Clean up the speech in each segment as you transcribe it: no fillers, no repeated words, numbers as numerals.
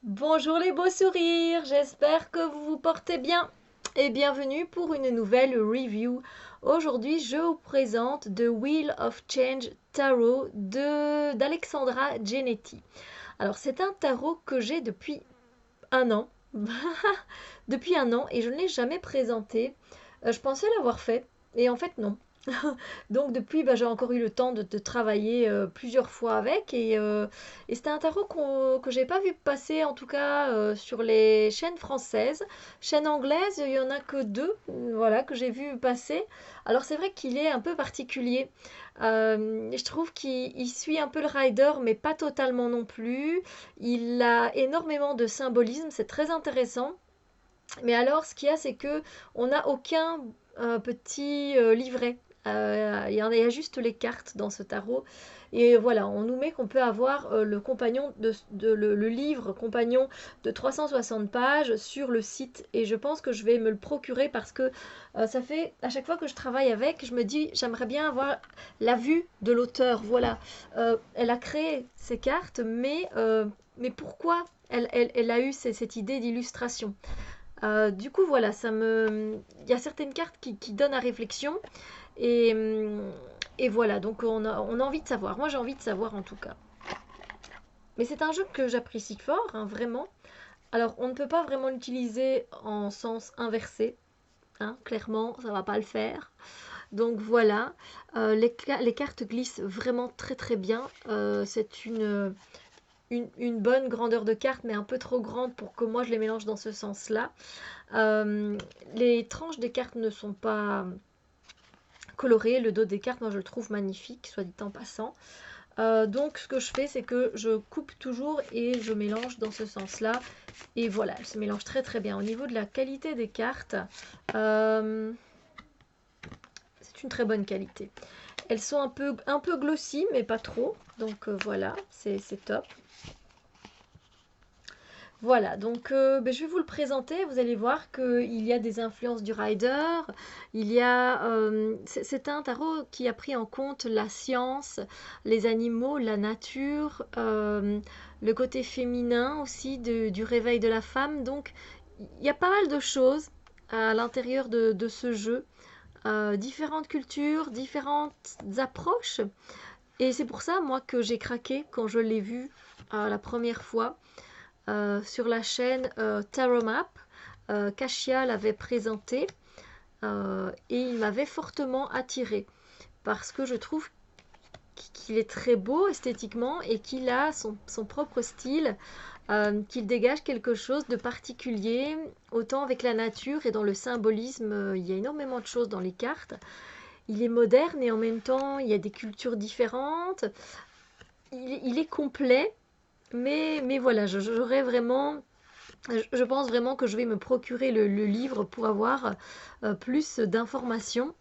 Bonjour les beaux sourires, j'espère que vous vous portez bien et bienvenue pour une nouvelle review. Aujourd'hui, je vous présente The Wheel of Change Tarot de d'Alexandra Genetti. Alors, c'est un tarot que j'ai depuis un an. Depuis un an et je ne l'ai jamais présenté. Je pensais l'avoir fait et en fait non. Donc depuis, j'ai encore eu le temps de travailler plusieurs fois avec et c'était un tarot que j'ai pas vu passer en tout cas sur les chaînes françaises. Chaînes anglaises, il y en a que deux, voilà, que j'ai vu passer. Alors c'est vrai qu'il est un peu particulier. Je trouve qu'il suit un peu le rider, mais pas totalement non plus. Il a énormément de symbolisme, c'est très intéressant. Mais alors, ce qu'il y a, c'est que on n'a aucun petit livret. Il y a juste les cartes dans ce tarot. Et voilà, on nous met qu'on peut avoir le compagnon le livre compagnon de 360 pages sur le site. Et je pense que je vais me le procurer parce que ça fait à chaque fois que je travaille avec, je me dis j'aimerais bien avoir la vue de l'auteur. Voilà, elle a créé ces cartes, mais pourquoi elle a eu cette idée d'illustration? Du coup, voilà, il y a certaines cartes qui donnent à réflexion et, et voilà, donc on a envie de savoir. Moi, j'ai envie de savoir en tout cas. Mais c'est un jeu que j'apprécie fort, hein, vraiment. Alors, on ne peut pas vraiment l'utiliser en sens inversé, hein, clairement, ça va pas le faire. Donc voilà, les cartes glissent vraiment très très bien. C'est une bonne grandeur de carte, mais un peu trop grande pour que moi je les mélange dans ce sens-là. Euh, les tranches des cartes ne sont pas colorées. Le dos des cartes, moi je le trouve magnifique, soit dit en passant. Donc ce que je fais, c'est que je coupe toujours et je mélange dans ce sens-là. Et voilà, elles se mélangent très très bien. Au niveau de la qualité des cartes, euh, c'est une très bonne qualité. Elles sont un peu glossy, mais pas trop. Donc voilà, c'est top. Voilà, donc je vais vous le présenter. Vous allez voir qu'il y a des influences du rider. C'est un tarot qui a pris en compte la science, les animaux, la nature, le côté féminin aussi du réveil de la femme. Donc il y a pas mal de choses à l'intérieur de ce jeu. Différentes cultures, différentes approches. Et c'est pour ça, moi, que j'ai craqué quand je l'ai vu la première fois sur la chaîne Tarot Map. Kashia l'avait présenté et il m'avait fortement attiré parce que je trouve qu'il est très beau esthétiquement et qu'il a son propre style, qu'il dégage quelque chose de particulier, autant avec la nature et dans le symbolisme. Il y a énormément de choses dans les cartes. Il est moderne et en même temps, il y a des cultures différentes. Il est complet, mais voilà, j'aurais vraiment je pense vraiment que je vais me procurer le livre pour avoir plus d'informations.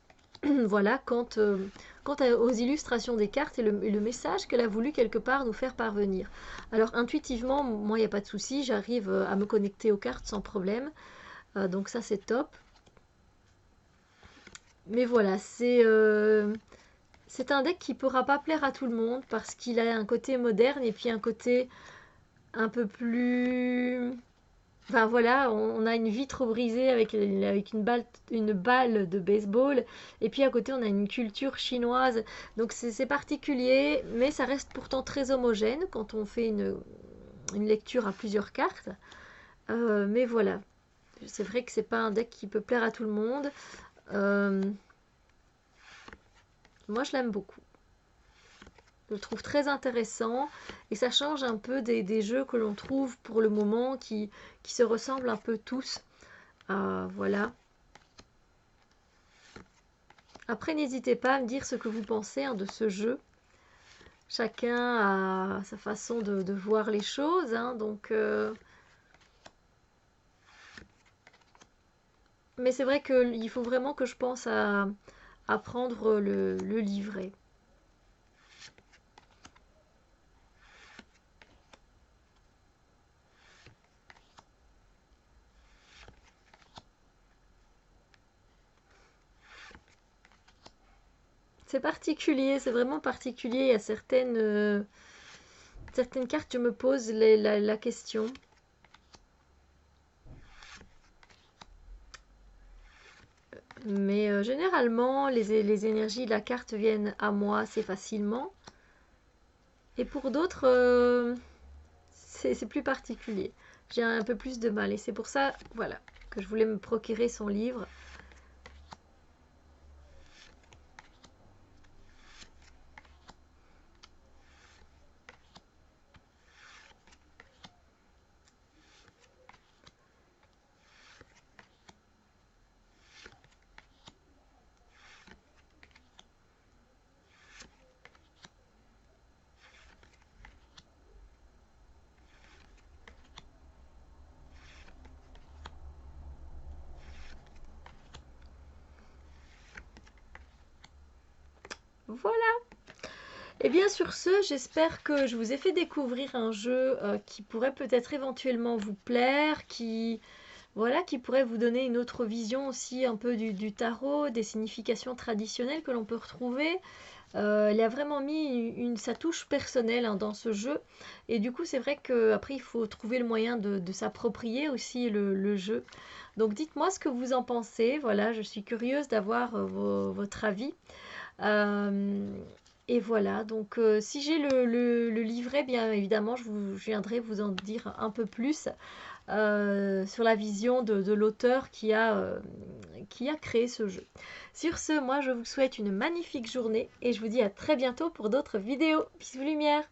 Voilà, quant aux illustrations des cartes et le message qu'elle a voulu quelque part nous faire parvenir. Alors intuitivement, moi, il n'y a pas de souci, j'arrive à me connecter aux cartes sans problème. Donc ça, c'est top. Mais voilà, c'est un deck qui ne pourra pas plaire à tout le monde parce qu'il a un côté moderne et puis un côté un peu plus. Enfin voilà, on a une vitre brisée avec une balle de baseball. Et puis à côté, on a une culture chinoise. Donc c'est particulier, mais ça reste pourtant très homogène quand on fait une lecture à plusieurs cartes. Mais voilà, c'est vrai que c'est pas un deck qui peut plaire à tout le monde. Euh, Moi, je l'aime beaucoup. Je le trouve très intéressant et ça change un peu des jeux que l'on trouve pour le moment qui se ressemblent un peu tous. Voilà. Après, n'hésitez pas à me dire ce que vous pensez de ce jeu. Chacun a sa façon de voir les choses, hein, mais c'est vrai qu'il faut vraiment que je pense à prendre le livret. C'est particulier, c'est vraiment particulier. Il y a certaines cartes, je me pose la question. Mais généralement, les énergies de la carte viennent à moi assez facilement. Et pour d'autres, c'est plus particulier. J'ai un peu plus de mal. Et c'est pour ça, voilà, que je voulais me procurer son livre. Voilà. Et bien sur ce, j'espère que je vous ai fait découvrir un jeu qui pourrait peut-être éventuellement vous plaire, voilà, qui pourrait vous donner une autre vision aussi un peu du tarot, des significations traditionnelles que l'on peut retrouver. Elle a vraiment mis sa touche personnelle hein, dans ce jeu. Et du coup, c'est vrai qu'après, il faut trouver le moyen de s'approprier aussi le jeu. Donc dites-moi ce que vous en pensez. Voilà, je suis curieuse d'avoir votre avis. Euh, et voilà, donc si j'ai le livret, bien évidemment, je viendrai vous en dire un peu plus sur la vision de l'auteur qui a créé ce jeu. Sur ce, moi je vous souhaite une magnifique journée et je vous dis à très bientôt pour d'autres vidéos. Bisous lumière!